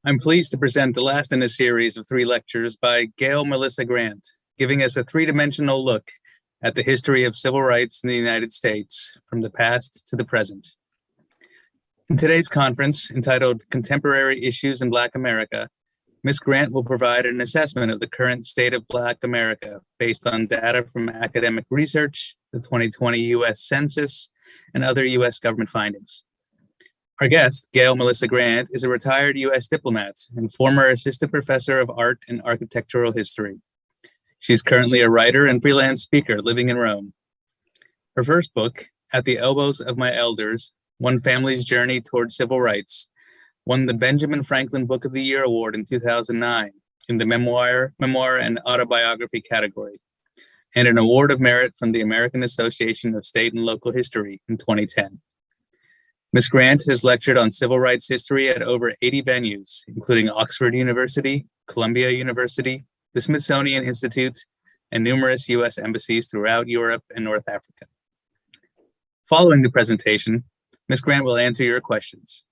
I'm pleased to present the last in a series of 3 lectures by Gail Milissa Grant, giving us a 3-dimensional look at the history of civil rights in the United States, from the past to the present. In today's conference, entitled Contemporary Issues in Black America, Ms. Grant will provide an assessment of the current state of Black America based on data from academic research, the 2020 U.S. Census, and other U.S. government findings. Our guest, Gail Milissa Grant, is a retired U.S. diplomat and former assistant professor of art and architectural history. She's currently a writer and freelance speaker living in Rome. Her first book, At the Elbows of My Elders, One Family's Journey Toward Civil Rights, won the Benjamin Franklin Book of the Year Award in 2009 in the memoir and autobiography category, and an Award of Merit from the American Association of State and Local History in 2010. Ms. Grant has lectured on civil rights history at over 80 venues, including Oxford University, Columbia University, the Smithsonian Institute, and numerous U.S. embassies throughout Europe and North Africa. Following the presentation, Ms. Grant will answer your questions.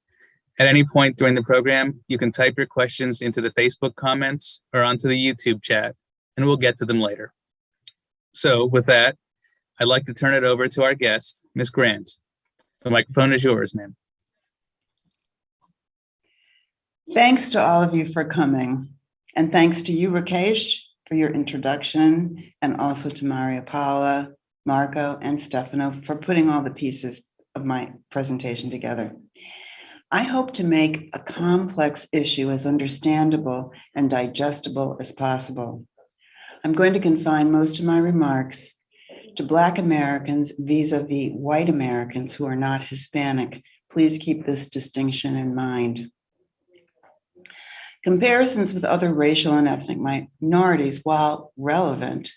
At any point during the program, you can type your questions into the Facebook comments or onto the YouTube chat, and we'll get to them later. So with that, I'd like to turn it over to our guest, Ms. Grant. The microphone is yours, ma'am. Thanks to all of you for coming. And thanks to you, Rakesh, for your introduction, and also to Maria Paula, Marco, and Stefano for putting all the pieces of my presentation together. I hope to make a complex issue as understandable and digestible as possible. I'm going to confine most of my remarks to Black Americans vis-a-vis white Americans who are not Hispanic. Please keep this distinction in mind. Comparisons with other racial and ethnic minorities, while relevant,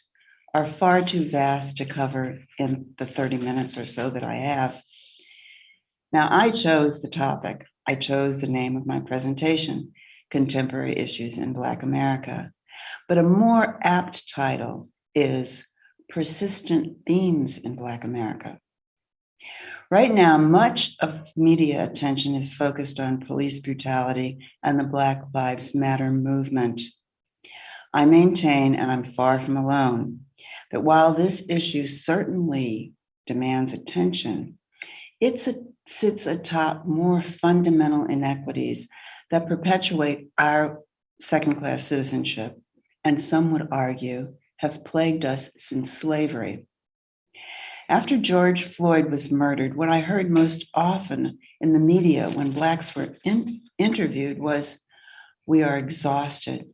are far too vast to cover in the 30 minutes or so that I have. Now, I chose the topic. I chose the name of my presentation, Contemporary Issues in Black America. But a more apt title is Persistent Themes in Black America. Right now, much of media attention is focused on police brutality and the Black Lives Matter movement. I maintain, and I'm far from alone, that while this issue certainly demands attention, it sits atop more fundamental inequities that perpetuate our second-class citizenship, and some would argue have plagued us since slavery. After George Floyd was murdered, what I heard most often in the media when Blacks were interviewed was, "We are exhausted."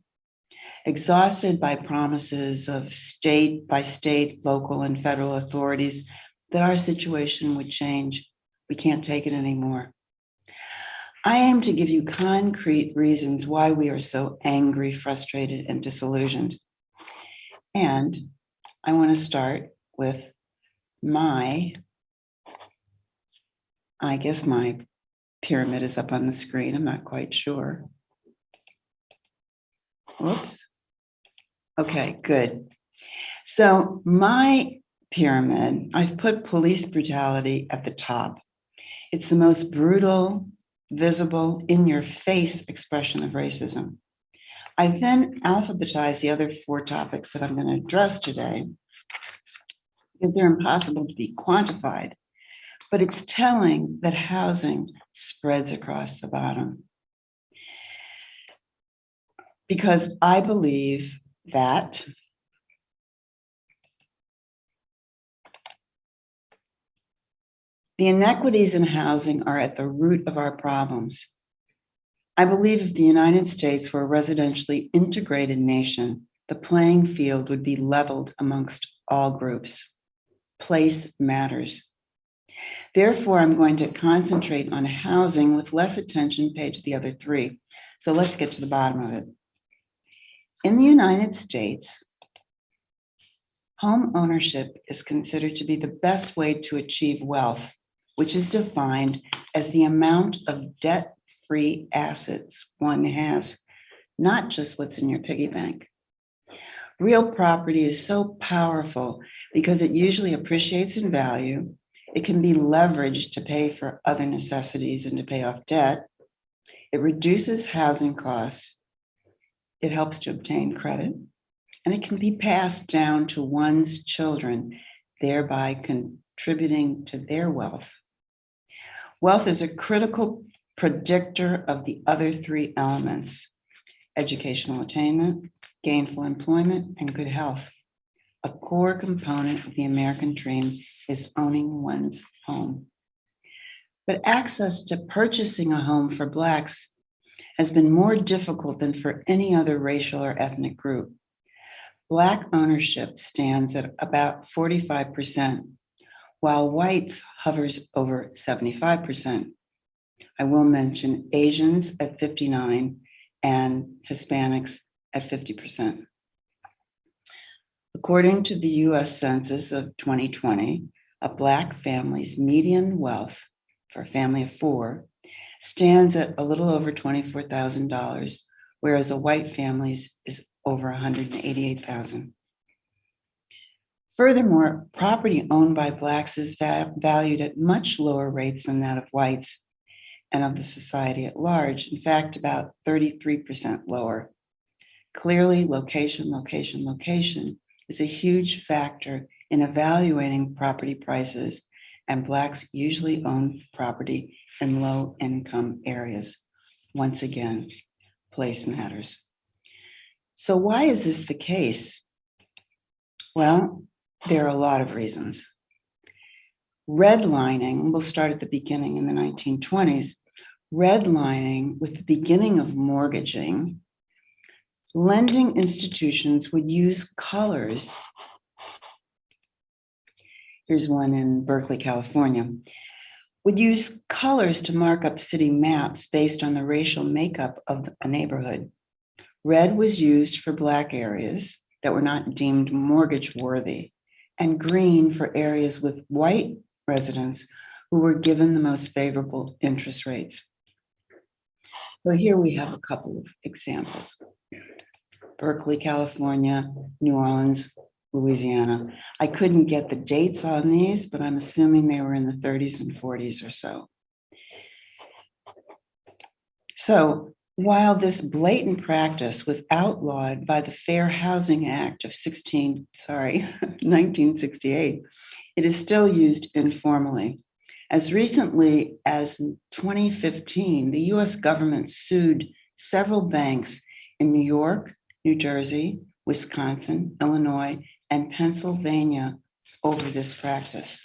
Exhausted by promises of state by state, local, and federal authorities that our situation would change. We can't take it anymore. I aim to give you concrete reasons why we are so angry, frustrated, and disillusioned. And I want to start with my pyramid is up on the screen. I'm not quite sure. Whoops. Okay, good. So my pyramid, I've put police brutality at the top. It's the most brutal, visible, in-your-face expression of racism. I've then alphabetized the other 4 topics that I'm going to address today, because they're impossible to be quantified, but it's telling that housing spreads across the bottom. Because I believe that the inequities in housing are at the root of our problems. I believe if the United States were a residentially integrated nation, the playing field would be leveled amongst all groups. Place matters. Therefore, I'm going to concentrate on housing with less attention paid to the other 3. So let's get to the bottom of it. In the United States, home ownership is considered to be the best way to achieve wealth, which is defined as the amount of debt-free assets one has, not just what's in your piggy bank. Real property is so powerful because it usually appreciates in value. It can be leveraged to pay for other necessities and to pay off debt. It reduces housing costs. It helps to obtain credit, and it can be passed down to one's children, thereby contributing to their wealth. Wealth is a critical predictor of the other three elements: educational attainment, gainful employment, and good health. A core component of the American dream is owning one's home. But access to purchasing a home for Blacks has been more difficult than for any other racial or ethnic group. Black ownership stands at about 45%, while whites hovers over 75%. I will mention Asians at 59% and Hispanics at 50%. According to the US Census of 2020, a Black family's median wealth for a family of four stands at a little over $24,000, whereas a white family's is over $188,000. Furthermore, property owned by Blacks is valued at much lower rates than that of whites and of the society at large. In fact, about 33% lower. Clearly, location is a huge factor in evaluating property prices, and Blacks usually own property in low-income areas. Once again, place matters. So why is this the case? Well, there are a lot of reasons. Redlining, we'll start at the beginning in the 1920s. Redlining, with the beginning of mortgaging, lending institutions would use colors. Here's one in Berkeley, California. Would use colors to mark up city maps based on the racial makeup of a neighborhood. Red was used for Black areas that were not deemed mortgage worthy, and green for areas with white residents who were given the most favorable interest rates. So here we have a couple of examples. Berkeley, California, New Orleans, Louisiana. I couldn't get the dates on these, but I'm assuming they were in the 30s and 40s or so. So while this blatant practice was outlawed by the Fair Housing Act of 1968, it is still used informally. As recently as 2015, the US government sued several banks in New York, New Jersey, Wisconsin, Illinois, and Pennsylvania over this practice.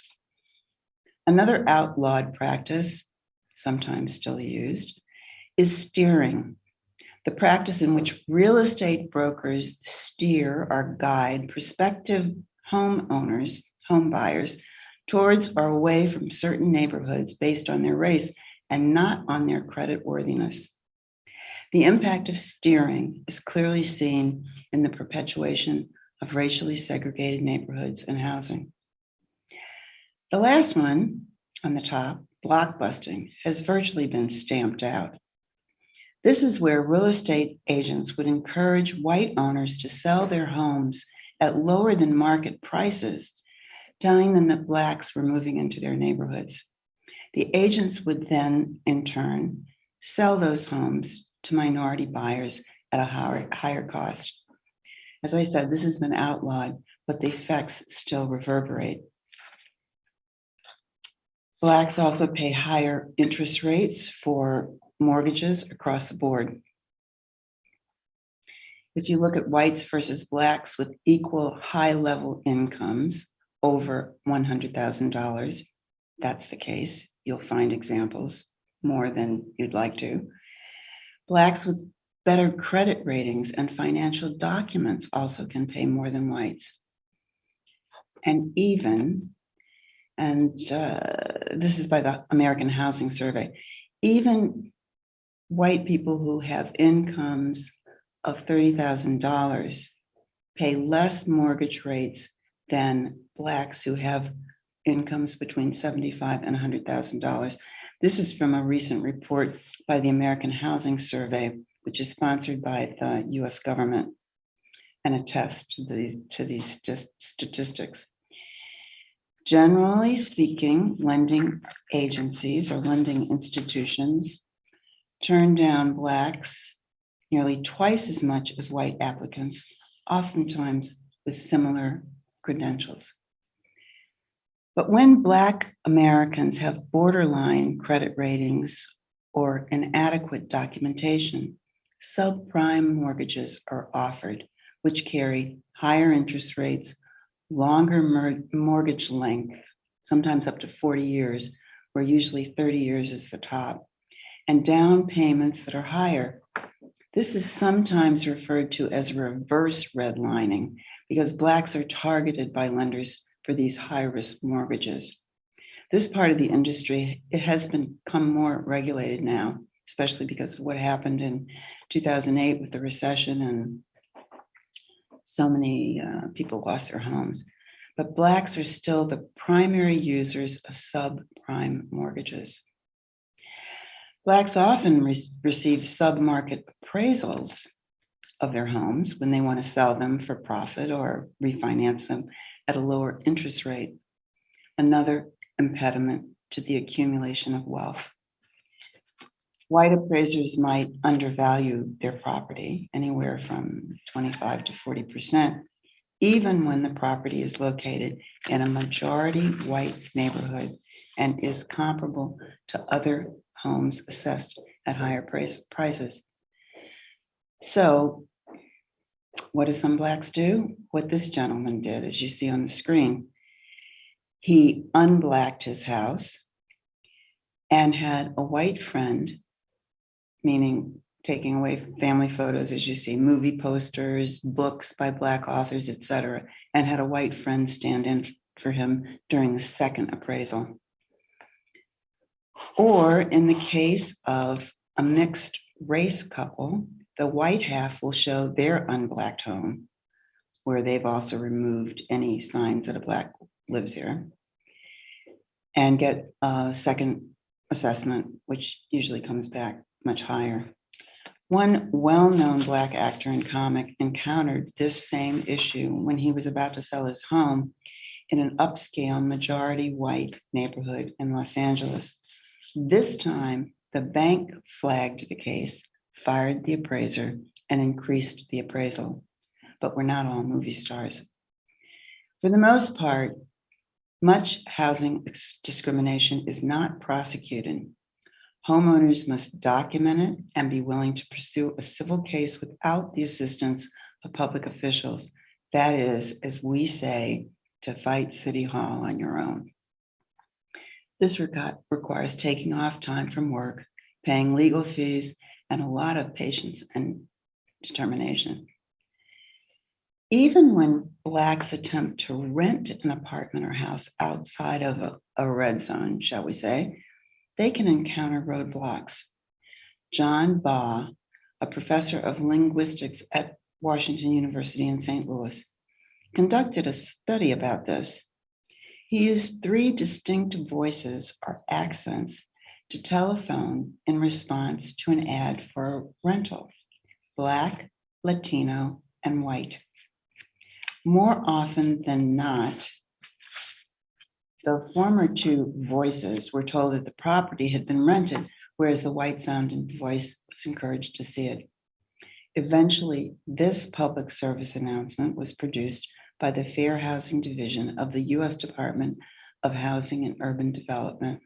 Another outlawed practice, sometimes still used, is steering, the practice in which real estate brokers steer or guide prospective homeowners, home buyers, towards or away from certain neighborhoods based on their race and not on their credit worthiness. The impact of steering is clearly seen in the perpetuation of racially segregated neighborhoods and housing. The last one on the top, blockbusting, has virtually been stamped out. This is where real estate agents would encourage white owners to sell their homes at lower than market prices, telling them that Blacks were moving into their neighborhoods. The agents would then, in turn, sell those homes to minority buyers at a higher cost. As I said, this has been outlawed, but the effects still reverberate. Blacks also pay higher interest rates for mortgages across the board. If you look at whites versus Blacks with equal high-level incomes, over $100,000, that's the case. You'll find examples more than you'd like to. Blacks with better credit ratings and financial documents also can pay more than whites. And this is by the American Housing Survey, even white people who have incomes of $30,000 pay less mortgage rates than Blacks who have incomes between $75,000 and $100,000. This is from a recent report by the American Housing Survey, which is sponsored by the US government and attests to these statistics. Generally speaking, lending agencies or lending institutions turn down Blacks nearly twice as much as white applicants, oftentimes with similar credentials. But when Black Americans have borderline credit ratings or inadequate documentation, subprime mortgages are offered, which carry higher interest rates, longer mortgage length, sometimes up to 40 years, where usually 30 years is the top, and down payments that are higher. This is sometimes referred to as reverse redlining because Blacks are targeted by lenders for these high-risk mortgages. This part of the industry, it has become more regulated now, especially because of what happened in 2008 with the recession and so many people lost their homes. But Blacks are still the primary users of subprime mortgages. Blacks often receive sub-market appraisals of their homes when they want to sell them for profit or refinance them at a lower interest rate, another impediment to the accumulation of wealth. White appraisers might undervalue their property anywhere from 25 to 40%, even when the property is located in a majority white neighborhood and is comparable to other homes assessed at higher prices. So what do some Blacks do? What this gentleman did, as you see on the screen, he unblacked his house and had a white friend, meaning taking away family photos, as you see, movie posters, books by Black authors, etc., and had a white friend stand in for him during the second appraisal. Or in the case of a mixed race couple, the white half will show their unblacked home, where they've also removed any signs that a Black lives there, and get a second assessment, which usually comes back much higher. One well-known Black actor and comic encountered this same issue when he was about to sell his home in an upscale majority white neighborhood in Los Angeles. This time, the bank flagged the case, fired the appraiser, and increased the appraisal. But we're not all movie stars. For the most part, much housing discrimination is not prosecuted. Homeowners must document it and be willing to pursue a civil case without the assistance of public officials. That is, as we say, to fight City Hall on your own. This requires taking off time from work, paying legal fees, and a lot of patience and determination. Even when Blacks attempt to rent an apartment or house outside of a red zone, shall we say, they can encounter roadblocks. John Baugh, a professor of linguistics at Washington University in St. Louis, conducted a study about this. He used 3 distinct voices or accents to telephone in response to an ad for a rental: Black, Latino, and white. More often than not, the former 2 voices were told that the property had been rented, whereas the white sounding voice was encouraged to see it. Eventually, this public service announcement was produced by the Fair Housing Division of the U.S. Department of Housing and Urban Development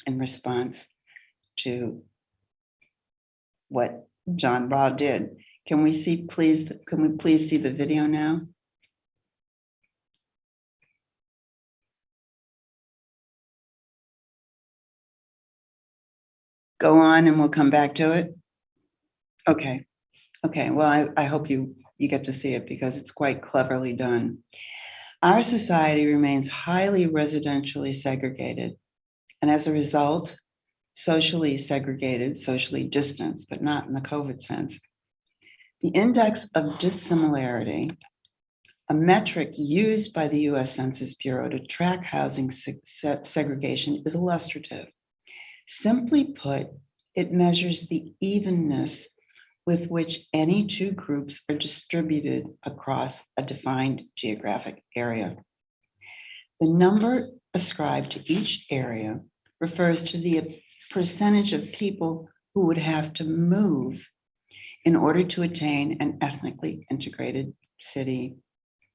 in response to what John Baugh did. Can we please see the video now? Go on and we'll come back to it. Okay. Well, I hope you get to see it because it's quite cleverly done. Our society remains highly residentially segregated, and as a result, socially segregated, socially distanced, but not in the COVID sense. The index of dissimilarity, a metric used by the US Census Bureau to track housing segregation, is illustrative. Simply put, it measures the evenness with which any 2 groups are distributed across a defined geographic area. The number ascribed to each area refers to the percentage of people who would have to move in order to attain an ethnically integrated city,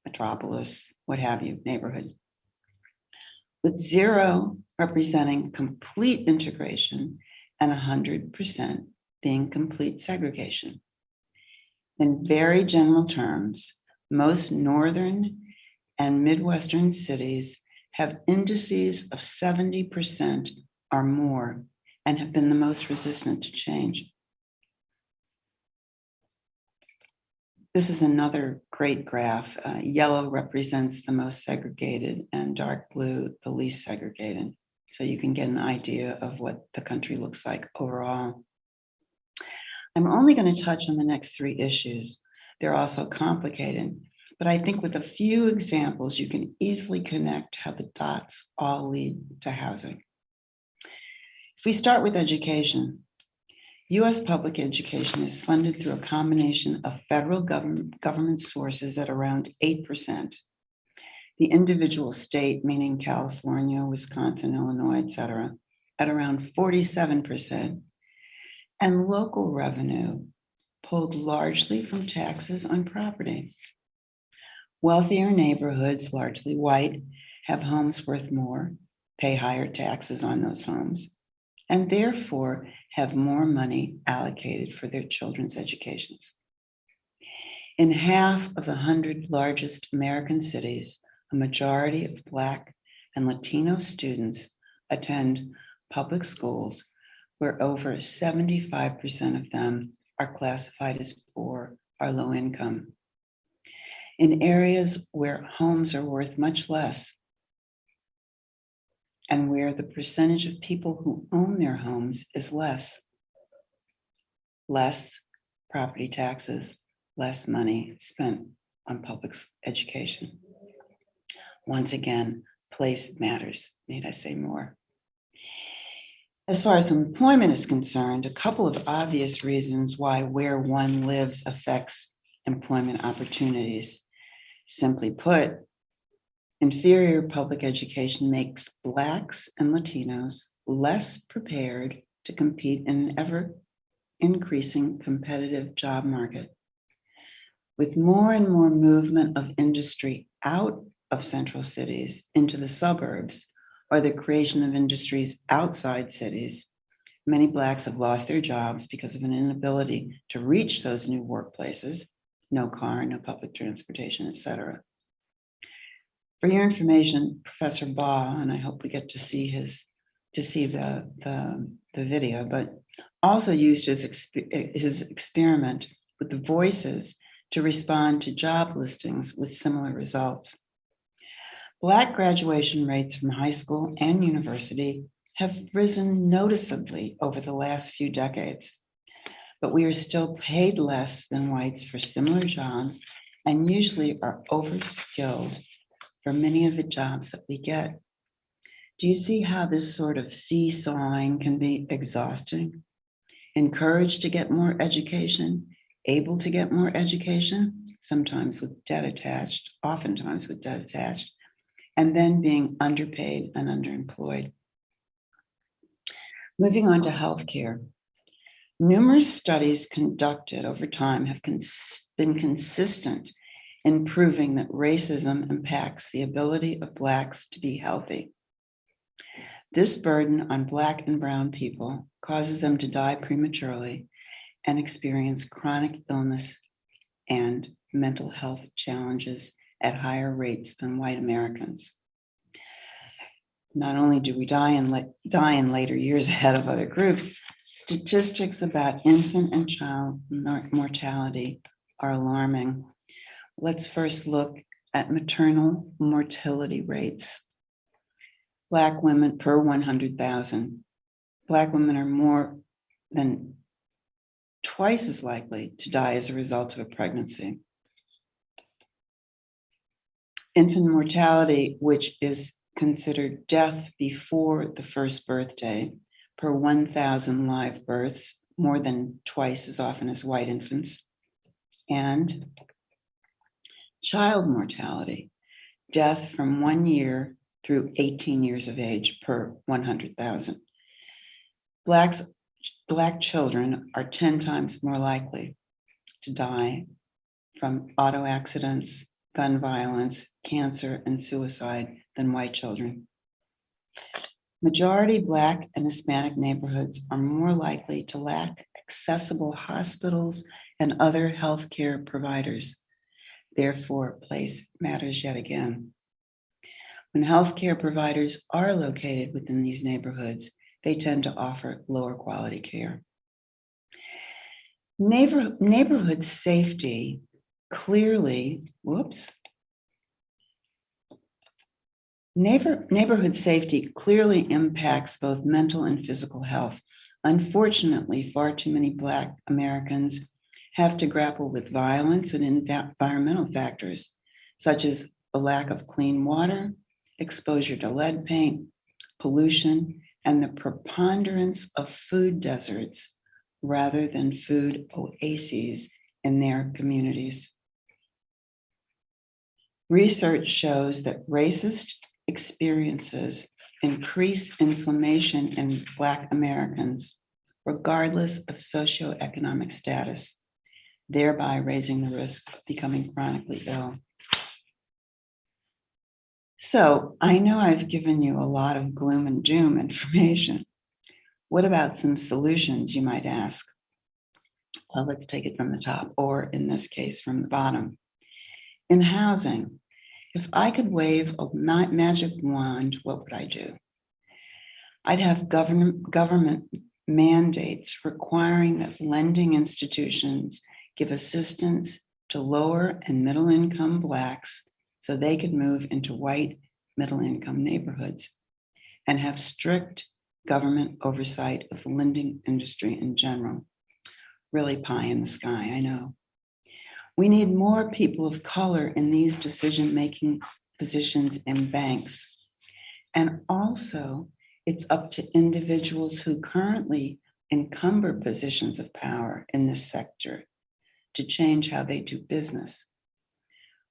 metropolis, what have you, neighborhood. With 0 representing complete integration and 100% being complete segregation. In very general terms, most northern and Midwestern cities have indices of 70% or more and have been the most resistant to change. This is another great graph. Yellow represents the most segregated and dark blue, the least segregated. So you can get an idea of what the country looks like overall. I'm only going to touch on the next 3 issues. They're also complicated, but I think with a few examples, you can easily connect how the dots all lead to housing. If we start with education, U.S. public education is funded through a combination of federal government sources at around 8%. The individual state, meaning California, Wisconsin, Illinois, et cetera, at around 47%, and local revenue pulled largely from taxes on property. Wealthier neighborhoods, largely white, have homes worth more, pay higher taxes on those homes, and therefore have more money allocated for their children's educations. In half of the 100 largest American cities, a majority of Black and Latino students attend public schools where over 75% of them are classified as poor or low income. In areas where homes are worth much less, and where the percentage of people who own their homes is less property taxes, less money spent on public education. Once again, place matters. Need I say more? As far as employment is concerned, a couple of obvious reasons why where one lives affects employment opportunities. Simply put, inferior public education makes Blacks and Latinos less prepared to compete in an ever increasing competitive job market. With more and more movement of industry out of central cities into the suburbs, or the creation of industries outside cities, many Blacks have lost their jobs because of an inability to reach those new workplaces, no car, no public transportation, et cetera. For your information, Professor Baugh, and I hope we get to see the video, but also used his experiment with the voices to respond to job listings with similar results. Black graduation rates from high school and university have risen noticeably over the last few decades, but we are still paid less than whites for similar jobs and usually are overskilled for many of the jobs that we get. Do you see how this sort of seesawing can be exhausting? Encouraged to get more education, able to get more education, sometimes with debt attached, oftentimes with debt attached, and then being underpaid and underemployed. Moving on to healthcare. Numerous studies conducted over time have been consistent in proving that racism impacts the ability of Blacks to be healthy. This burden on Black and brown people causes them to die prematurely and experience chronic illness and mental health challenges at higher rates than white Americans. Not only do we die in later years ahead of other groups, statistics about infant and child mortality are alarming. Let's first look at maternal mortality rates. Black women per 100,000. Black women are more than twice as likely to die as a result of a pregnancy. Infant mortality, which is considered death before the first birthday, per 1,000 live births, more than twice as often as white infants. And child mortality, death from 1 year through 18 years of age per 100,000. Blacks Black children are 10 times more likely to die from auto accidents, gun violence, cancer, and suicide than white children. Majority Black and Hispanic neighborhoods are more likely to lack accessible hospitals and other healthcare providers. Therefore, place matters yet again. When healthcare providers are located within these neighborhoods, they tend to offer lower quality care. Neighborhood safety clearly, neighborhood safety clearly impacts both mental and physical health. Unfortunately, far too many Black Americans have to grapple with violence and environmental factors, such as the lack of clean water, exposure to lead paint, pollution, and the preponderance of food deserts rather than food oases in their communities. Research shows that racist experiences increase inflammation in Black Americans, regardless of socioeconomic status, thereby raising the risk of becoming chronically ill. So I know I've given you a lot of gloom and doom information. What about some solutions, you might ask? Well, let's take it from the top, or in this case, from the bottom. In housing, if I could wave a magic wand, what would I do? I'd have government mandates requiring that lending institutions give assistance to lower and middle income Blacks so they could move into white middle income neighborhoods, and have strict government oversight of the lending industry in general. Really pie in the sky, I know. We need more people of color in these decision-making positions in banks. And also, it's up to individuals who currently encumber positions of power in this sector to change how they do business.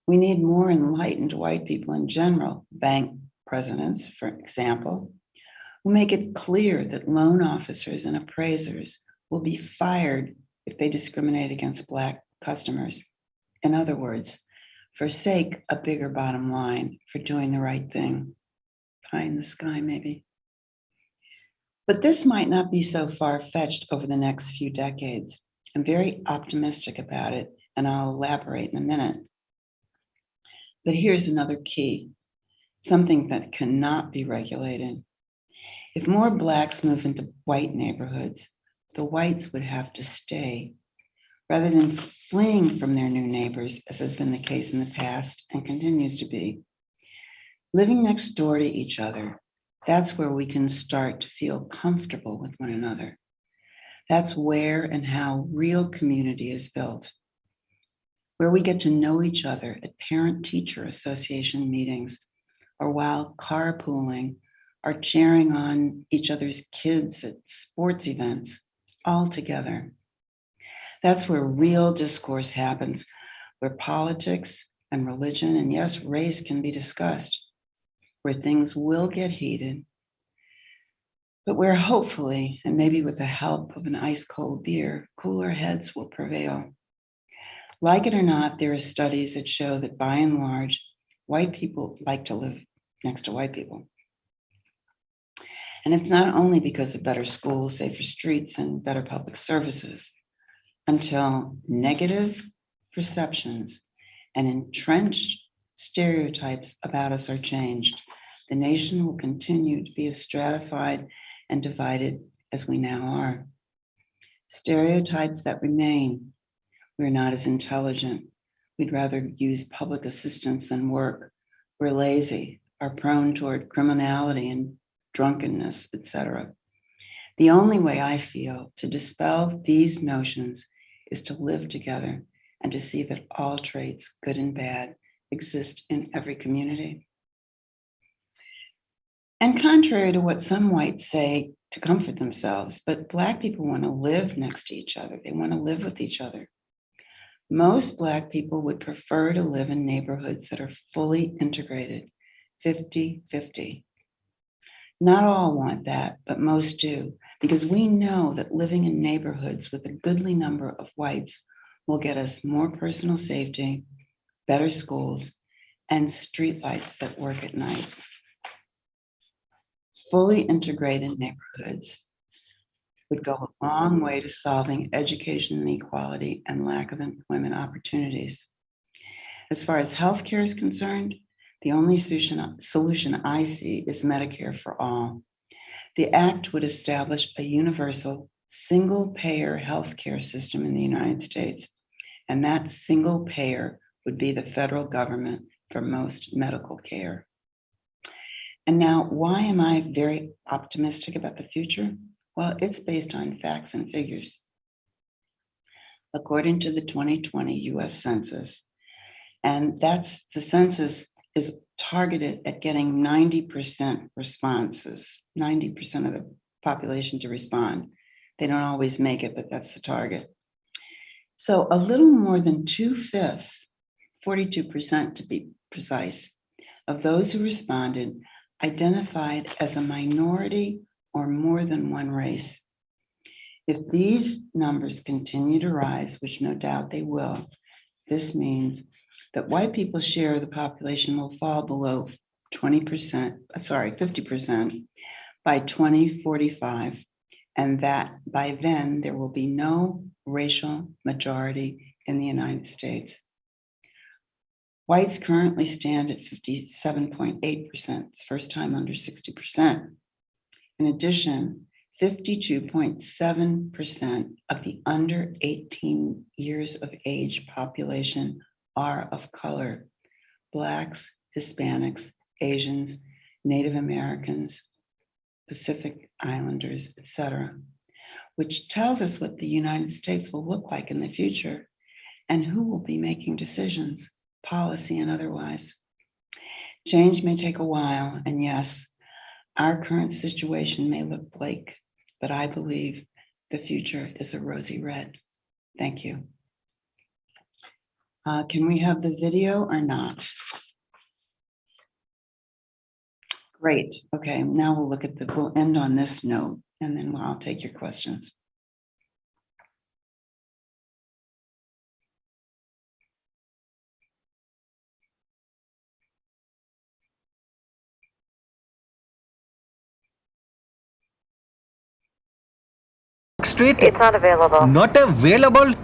We need more enlightened white people in general, bank presidents, for example, who make it clear that loan officers and appraisers will be fired if they discriminate against Black customers. In other words, forsake a bigger bottom line for doing the right thing. Pie in the sky, maybe. But this might not be so far-fetched over the next few decades. I'm very optimistic about it, and I'll elaborate in a minute. But here's another key, something that cannot be regulated. If more Blacks move into white neighborhoods, the whites would have to stay, rather than fleeing from their new neighbors, as has been the case in the past and continues to be. Living next door to each other, that's where we can start to feel comfortable with one another. That's where and how real community is built, where we get to know each other at parent-teacher association meetings, or while carpooling or cheering on each other's kids at sports events, all together. That's where real discourse happens, where politics and religion and yes, race can be discussed, where things will get heated, but where hopefully, and maybe with the help of an ice cold beer, cooler heads will prevail. Like it or not, there are studies that show that by and large, white people like to live next to white people. And it's not only because of better schools, safer streets, and better public services. Until negative perceptions and entrenched stereotypes about us are changed, the nation will continue to be as stratified and divided as we now are. Stereotypes that remain: we're not as intelligent, we'd rather use public assistance than work, we're lazy, are prone toward criminality and drunkenness, etc. The only way I feel to dispel these notions is to live together and to see that all traits, good and bad, exist in every community. And contrary to what some whites say to comfort themselves, but Black people want to live next to each other. They want to live with each other. Most Black people would prefer to live in neighborhoods that are fully integrated, 50-50. Not all want that, but most do. because we know that living in neighborhoods with a goodly number of whites will get us more personal safety, better schools, and streetlights that work at night. Fully integrated neighborhoods would go a long way to solving education inequality and lack of employment opportunities. As far as healthcare is concerned, the only solution I see is Medicare for all. The act would establish a universal single-payer healthcare system in the United States, and that single payer would be the federal government for most medical care. And now, why am I very optimistic about the future? Well, it's based on facts and figures. According to the 2020 US Census, and the census is targeted at getting 90% responses, 90% of the population to respond. They don't always make it, but that's the target. So a little more than 2/5, 42% to be precise, of those who responded identified as a minority or more than one race. If these numbers continue to rise, which no doubt they will, this means that white people's share of the population will fall below 50% by 2045, and that by then there will be no racial majority in the United States. Whites currently stand at 57.8%, it's first time under 60%. In addition, 52.7% of the under 18 years of age population are of color: Blacks, Hispanics, Asians, Native Americans, Pacific Islanders, etc., which tells us what the United States will look like in the future and who will be making decisions, policy and otherwise. Change may take a while, and yes, our current situation may look bleak, but I believe the future is a rosy red. Thank you. Can we have the video or not? Great. Okay, now we'll end on this note, and then I'll take your questions. Street? It's not available. Not available?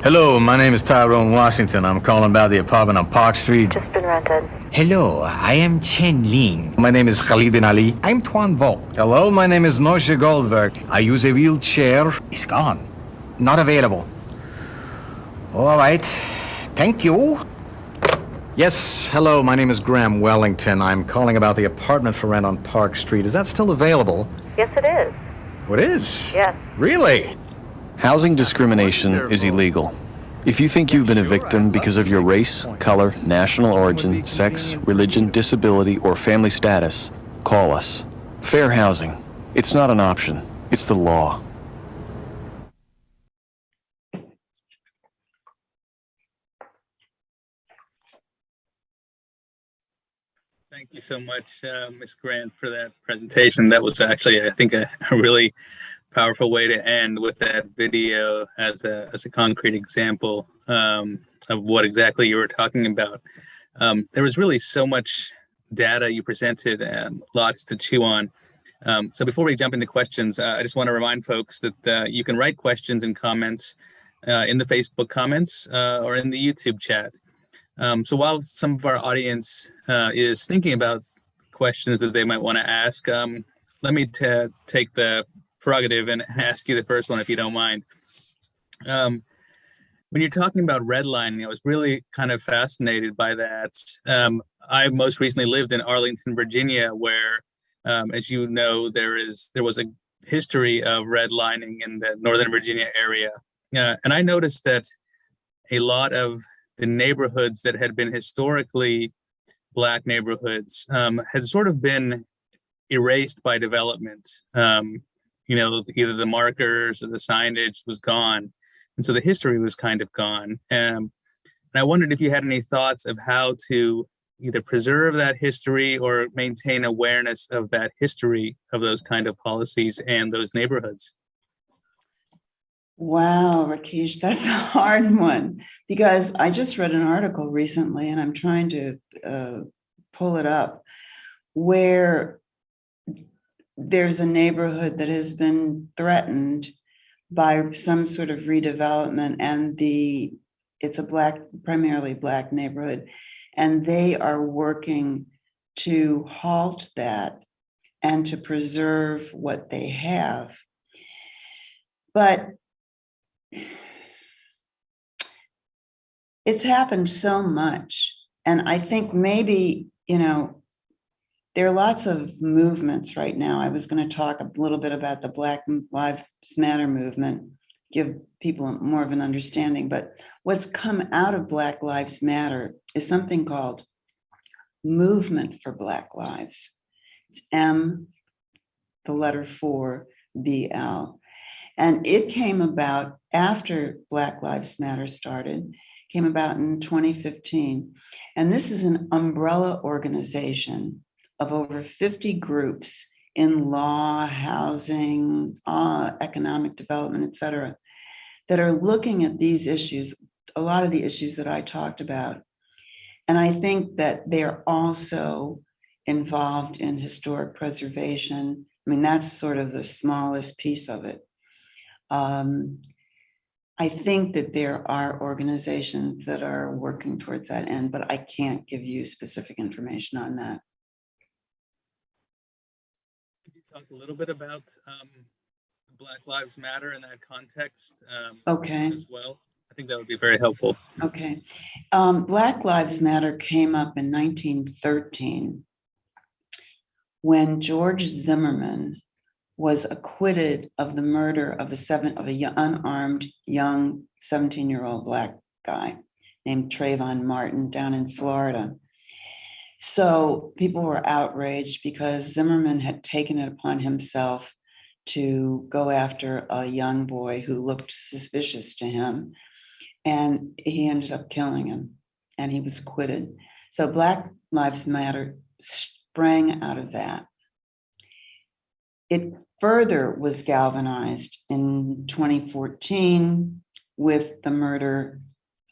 Hello, my name is Tyrone Washington. I'm calling about the apartment on Park Street. Just been rented. Hello, I am Chen Ling. My name is Khalid bin Ali. I'm Tuan Vo. Hello, my name is Moshe Goldberg. I use a wheelchair. It's gone. Not available. All right. Thank you. Yes, hello, my name is Graham Wellington. I'm calling about the apartment for rent on Park Street. Is that still available? Yes, it is. Oh, it is? Yes. Really? Housing discrimination is illegal. If you think you've been a victim because of your race, color, national origin, sex, religion, disability, or family status, call us. Fair housing. It's not an option. It's the law. Thank you so much, Ms. Grant, for that presentation. That was actually, I think, a really powerful way to end with that video as a concrete example of what exactly you were talking about. There was really so much data you presented, lots to chew on. So before we jump into questions, I just want to remind folks that you can write questions and comments in the Facebook comments or in the YouTube chat. So while some of our audience is thinking about questions that they might want to ask, let me take the prerogative and ask you the first one, if you don't mind. When you're talking about redlining, I was really kind of fascinated by that. I most recently lived in Arlington, Virginia, where, as you know, there was a history of redlining in the Northern Virginia area. And I noticed that a lot of the neighborhoods that had been historically Black neighborhoods had sort of been erased by development. Either the markers or the signage was gone. And so the history was kind of gone. And I wondered if you had any thoughts of how to either preserve that history or maintain awareness of that history of those kind of policies and those neighborhoods? Wow, Rakesh, that's a hard one because I just read an article recently and I'm trying to pull it up where there's a neighborhood that has been threatened by some sort of redevelopment and it's a primarily black neighborhood, and they are working to halt that and to preserve what they have. But it's happened so much. And I think maybe, there are lots of movements right now. I was going to talk a little bit about the Black Lives Matter movement, give people more of an understanding. But what's come out of Black Lives Matter is something called Movement for Black Lives. It's M, the letter 4, BL. And it came about after Black Lives Matter started, came about in 2015. And this is an umbrella organization of over 50 groups in law, housing, economic development, et cetera, that are looking at these issues, a lot of the issues that I talked about. And I think that they're also involved in historic preservation. I mean, that's sort of the smallest piece of it. I think that there are organizations that are working towards that end, but I can't give you specific information on that. Could you talk a little bit about Black Lives Matter in that context Okay. as well? I think that would be very helpful. Okay. Black Lives Matter came up in 1913 when George Zimmerman was acquitted of the murder of a unarmed young 17-year-old black guy named Trayvon Martin down in Florida. So people were outraged because Zimmerman had taken it upon himself to go after a young boy who looked suspicious to him, and he ended up killing him, and he was acquitted. So Black Lives Matter sprang out of that. It further was galvanized in 2014 with the murder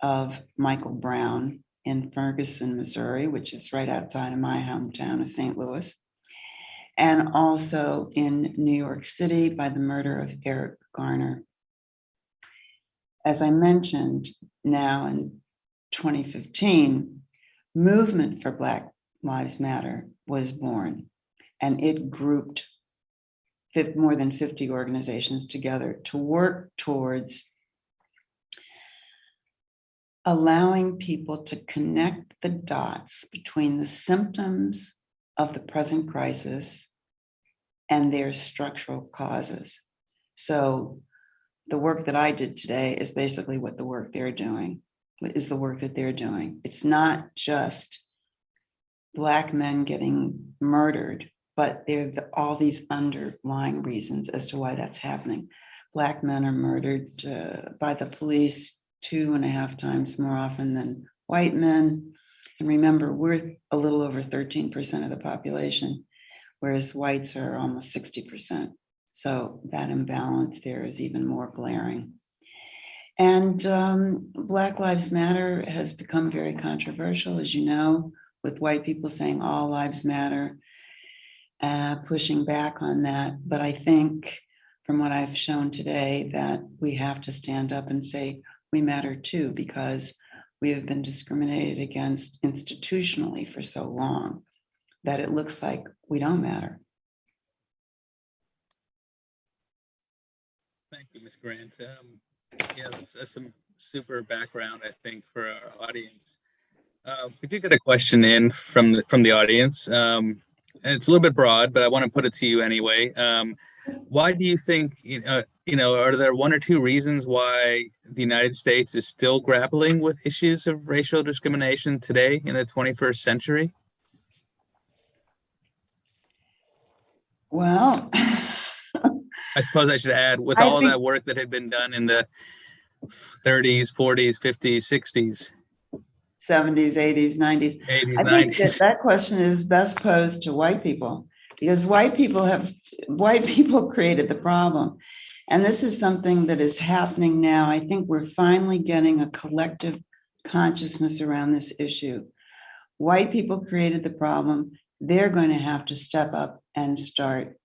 of Michael Brown in Ferguson, Missouri, which is right outside of my hometown of St. Louis, and also in New York City by the murder of Eric Garner. As I mentioned, now in 2015, Movement for Black Lives Matter was born, and it grouped more than 50 organizations together to work towards allowing people to connect the dots between the symptoms of the present crisis and their structural causes. So the work that I did today is basically what the work they're doing, is the work that they're doing. It's not just Black men getting murdered, but there are all these underlying reasons as to why that's happening. Black men are murdered by the police 2.5 times more often than white men. And remember, we're a little over 13% of the population, whereas whites are almost 60%. So that imbalance there is even more glaring. And Black Lives Matter has become very controversial, as you know, with white people saying all lives matter, pushing back on that. But I think from what I've shown today that we have to stand up and say we matter too, because we have been discriminated against institutionally for so long that it looks like we don't matter. Thank you, Ms. Grant. Yeah, that's some super background, I think, for our audience. We did get a question in from the audience. And it's a little bit broad, but I want to put it to you anyway. Why do you think, are there 1 or 2 reasons why the United States is still grappling with issues of racial discrimination today in the 21st century? Well, I suppose I should add, with all that work that had been done in the 30s, 40s, 50s, 60s. 70s, 80s, 90s. 80s, I think 90s. that question is best posed to white people, because white people created the problem. And this is something that is happening now. I think we're finally getting a collective consciousness around this issue. White people created the problem. They're going to have to step up and start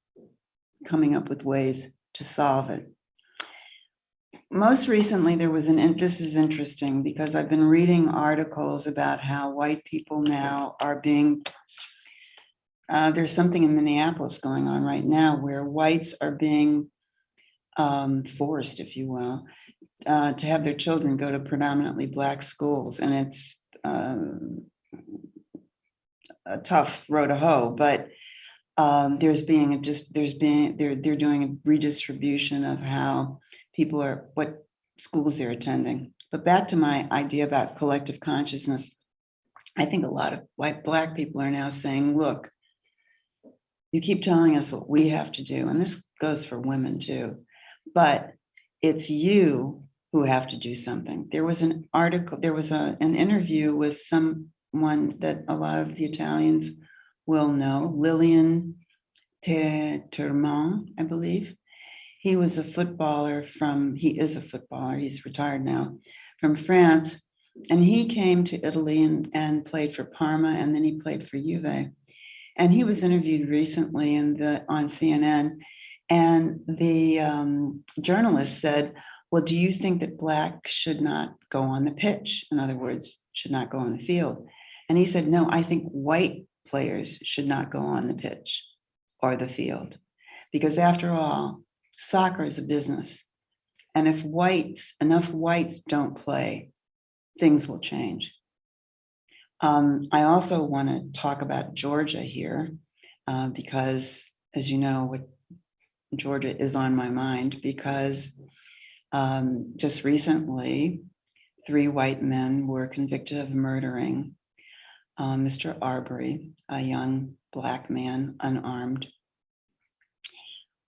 coming up with ways to solve it. Most recently, there was this is interesting because I've been reading articles about how white people now are being, there's something in Minneapolis going on right now where whites are being forced, if you will, to have their children go to predominantly Black schools. And it's a tough road to hoe, but they're doing a redistribution of how people are, what schools they're attending. But back to my idea about collective consciousness, I think a lot of Black people are now saying, look, you keep telling us what we have to do, and this goes for women too, but it's you who have to do something. There was an article, there was an interview with someone that a lot of the Italians will know, Lillian Termon, I believe. He was a footballer he is a footballer, he's retired now, from France. And he came to Italy and played for Parma, and then he played for Juve. And he was interviewed recently on CNN. And the journalist said, well, do you think that Blacks should not go on the pitch? In other words, should not go on the field. And he said, no, I think white players should not go on the pitch or the field. Because after all, soccer is a business. And if enough whites don't play, things will change. I also want to talk about Georgia here, because as you know, what Georgia is on my mind, because just recently, 3 white men were convicted of murdering Mr. Arbery, a young Black man, unarmed,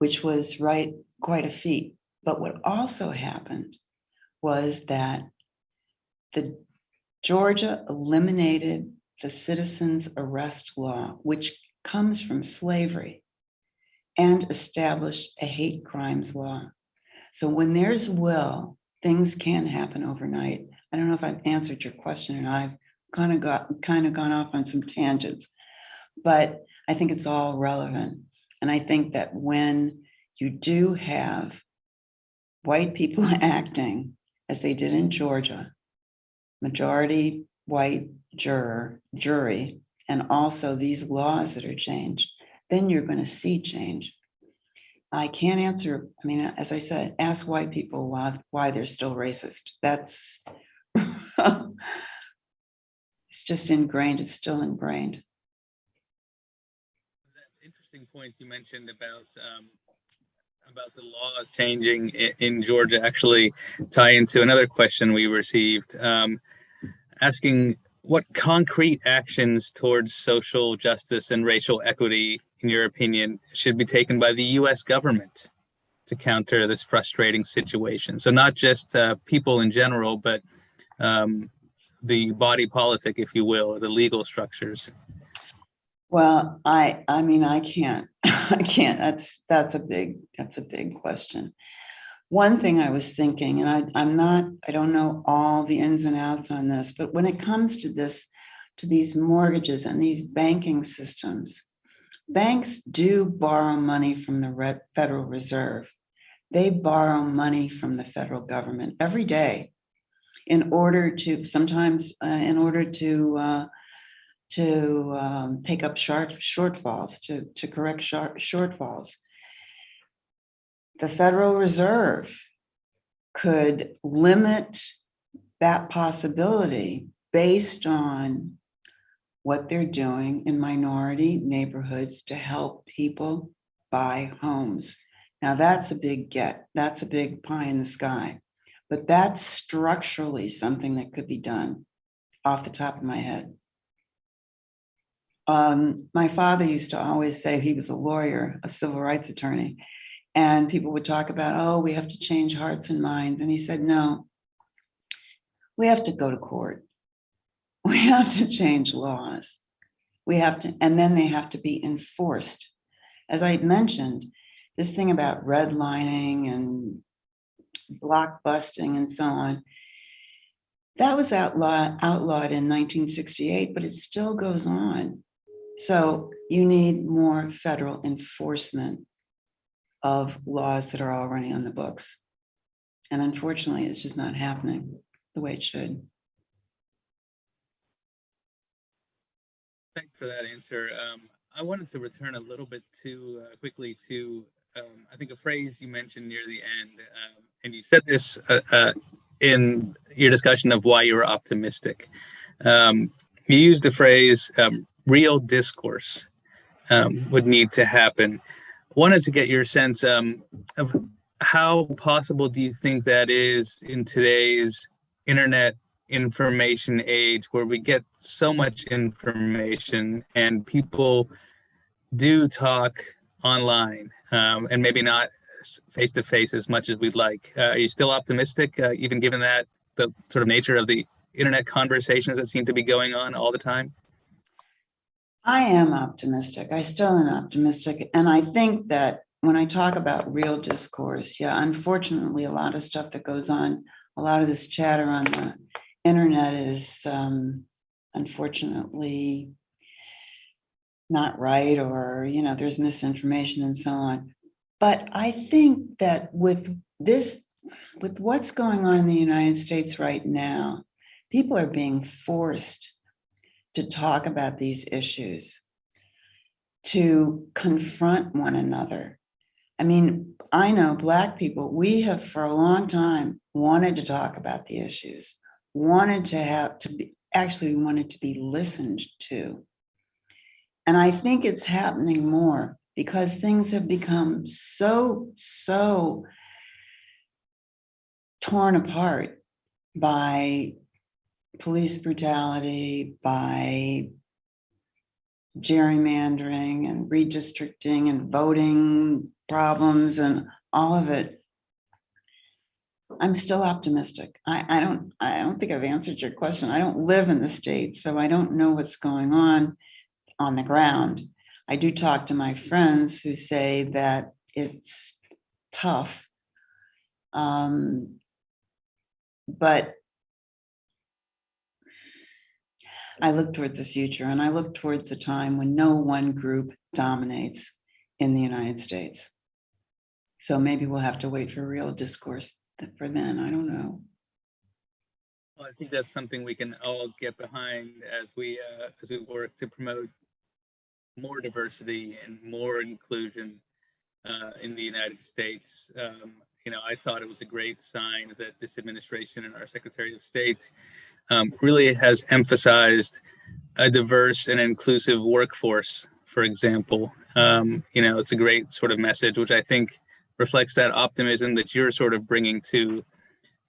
which was quite a feat. But what also happened was that Georgia eliminated the citizens arrest law, which comes from slavery, and established a hate crimes law. So when there's will, things can happen overnight. I don't know if I've answered your question, and I've kind of gone off on some tangents, but I think it's all relevant. And I think that when you do have white people acting as they did in Georgia, majority white jury, and also these laws that are changed, then you're going to see change. I can't answer, I mean, as I said, ask white people why they're still racist. That's, it's just ingrained, it's still ingrained. Interesting points you mentioned about the laws changing in Georgia actually tie into another question we received, asking what concrete actions towards social justice and racial equity, in your opinion, should be taken by the U.S. government to counter this frustrating situation. So not just people in general, but the body politic, if you will, the legal structures. Well, I mean, I can't. That's a big question. One thing I was thinking, and I don't know all the ins and outs on this, but when it comes to these mortgages and these banking systems, banks do borrow money from the Federal Reserve. They borrow money from the federal government every day in order to take up shortfalls, to correct shortfalls. The Federal Reserve could limit that possibility based on what they're doing in minority neighborhoods to help people buy homes. Now that's a big that's a big pie in the sky, but that's structurally something that could be done off the top of my head. My father used to always say, he was a lawyer, a civil rights attorney, and people would talk about, oh, we have to change hearts and minds. And he said, no, we have to go to court. We we have to change laws. We have to, and then they have to be enforced. As I mentioned, this thing about redlining and block busting and so on, that was outlawed in 1968, but it still goes on. So you need more federal enforcement of laws that are already on the books. And unfortunately, it's just not happening the way it should. Thanks for that answer. I wanted to return a little bit quickly to, I think, a phrase you mentioned near the end, and you said this in your discussion of why you were optimistic. You used the phrase real discourse would need to happen. Wanted to get your sense of how possible do you think that is in today's internet information age, where we get so much information and people do talk online and maybe not face to face as much as we'd like. Are you still optimistic, even given that the sort of nature of the internet conversations that seem to be going on all the time? I am optimistic. I still am optimistic. And I think that when I talk about real discourse, yeah, unfortunately, a lot of stuff that goes on, a lot of this chatter on the internet is unfortunately not right, or, you know, there's misinformation and so on. But I think that with what's going on in the United States right now, people are being forced to talk about these issues, to confront one another. I mean, I know Black people, we have for a long time wanted to talk about the issues, wanted to be listened to. And I think it's happening more because things have become so torn apart by police brutality, by gerrymandering and redistricting and voting problems and all of it. I'm still optimistic. I don't think I've answered your question. I don't live in the States, so I don't know what's going on the ground. I do talk to my friends who say that it's tough. But I look towards the future, and I look towards the time when no one group dominates in the United States. So maybe we'll have to wait for real discourse for then. I don't know. Well, I think that's something we can all get behind as we work to promote more diversity and more inclusion in the United States. You know, I thought it was a great sign that this administration and our Secretary of State really has emphasized a diverse and inclusive workforce, for example. You know, it's a great sort of message, which I think reflects that optimism that you're sort of bringing to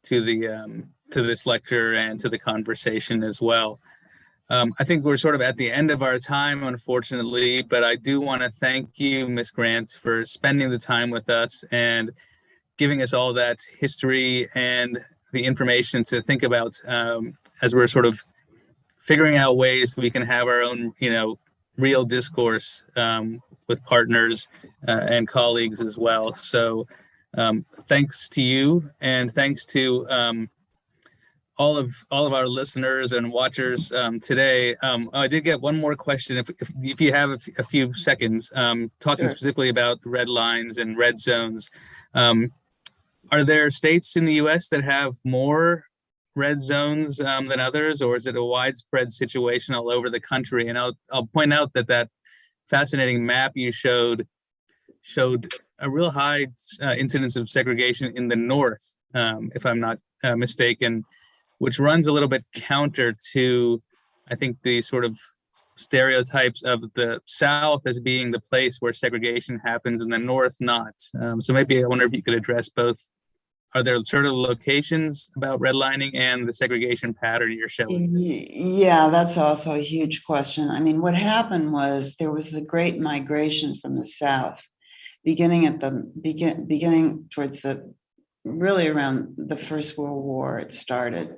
this lecture and to the conversation as well. I think we're sort of at the end of our time, unfortunately, but I do want to thank you, Ms. Grant, for spending the time with us and giving us all that history and the information to think about as we're sort of figuring out ways that we can have our own, you know, real discourse with partners and colleagues as well. So thanks to you, and thanks to all of our listeners and watchers today. I did get one more question, if you have a few seconds, talking Sure. specifically about the red lines and red zones. Are there states in the U.S. that have more red zones than others, or is it a widespread situation all over the country? And I'll point out that fascinating map you showed a real high incidence of segregation in the north, if I'm not mistaken, which runs a little bit counter to, I think, the sort of stereotypes of the South as being the place where segregation happens and the North not. So maybe I wonder if you could address both. Are there sort of locations about redlining and the segregation pattern you're showing? Yeah, that's also a huge question. I mean, what happened was there was the great migration from the South, beginning towards really around the First World War. It started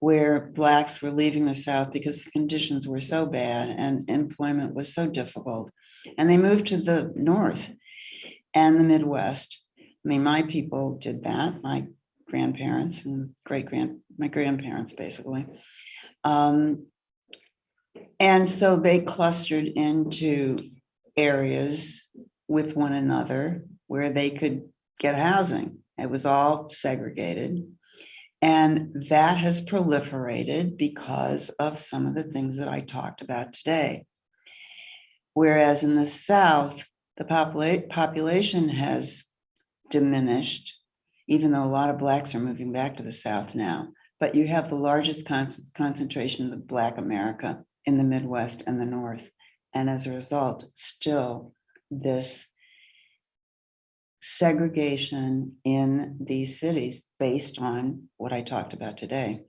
where Blacks were leaving the South because the conditions were so bad and employment was so difficult. And they moved to the North and the Midwest. I mean, my people did that, my grandparents and my grandparents, basically. And so they clustered into areas with one another where they could get housing. It was all segregated. And that has proliferated because of some of the things that I talked about today. Whereas in the South, the population has diminished, even though a lot of Blacks are moving back to the South now. But you have the largest concentration of Black America in the Midwest and the North. And as a result, still this segregation in these cities based on what I talked about today.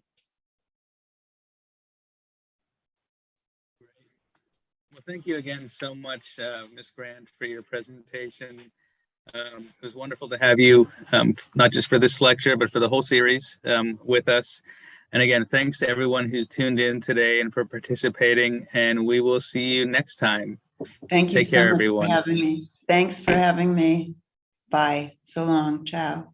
Well, thank you again so much, Ms. Grant, for your presentation. It was wonderful to have you, not just for this lecture, but for the whole series with us. And again, thanks to everyone who's tuned in today and for participating. And we will see you next time. Thank you Take care, so much everyone. for having me. Thanks for having me. Bye. So long. Ciao.